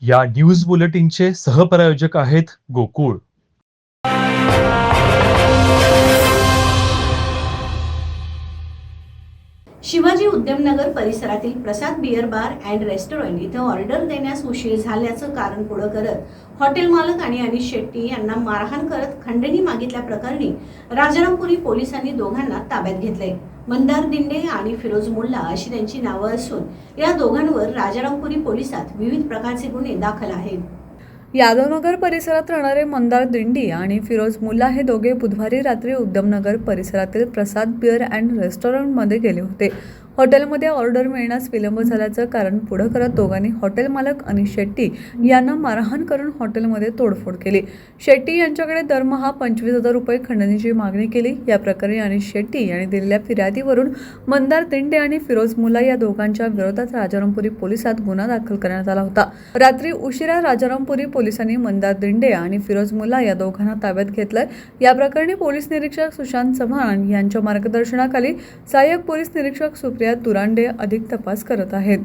या न्यूज बुलेटिनचे सहप्रायोजक आहेत गोकुळ. शिवाजी उद्यमनगर परिसरातील प्रसाद बियर बार अँड रेस्टॉरंट इथं ऑर्डर देण्यास उशीर झाल्याचं कारण पुढे करत हॉटेल मालक आणि अनिश शेट्टी यांना मारहाण करत खंडणी मागितल्या प्रकरणी राजारामपुरी पोलिसांनी दोघांना ताब्यात घेतले. मंदार दिंडे आणि फिरोज मुल्ला अशी त्यांची नावं असून या दोघांवर राजारामपुरी पोलिसात विविध प्रकारचे गुन्हे दाखल आहेत. यादवनगर परिसरात राहणारे मंदार दिंडी आणि फिरोज मुल्ला हे दोघे बुधवारी रात्री उद्यमनगर परिसरातील प्रसाद बिअर अँड रेस्टॉरंटमध्ये गेले होते. हॉटेलमध्ये ऑर्डर मिळण्यास विलंब झाल्याचं कारण पुढे करत दोघांनी हॉटेल मालक अनिश शेट्टी यांना मारहाण करून हॉटेलमध्ये तोडफोड केली. शेट्टी यांच्याकडे दरमहा 25,000 रुपये खंडणीची मागणी केली. या प्रकरणी अनिश शेट्टी यांनी दिलेल्या फिर्यादीवरून मंदार दिंडे आणि फिरोज मुल्ला या दोघांच्या विरोधात राजारामपुरी पोलिसात गुन्हा दाखल करण्यात आला होता. रात्री उशिरा राजारामपुरी पोलिसांनी मंदार दिंडे आणि फिरोज मुल्ला या दोघांना ताब्यात घेतलंय. या प्रकरणी पोलीस निरीक्षक सुशांत चव्हाण यांच्या मार्गदर्शनाखाली सहाय्यक पोलीस निरीक्षक सुप्रिया तुरांडे अधिक तपास करत आहेत.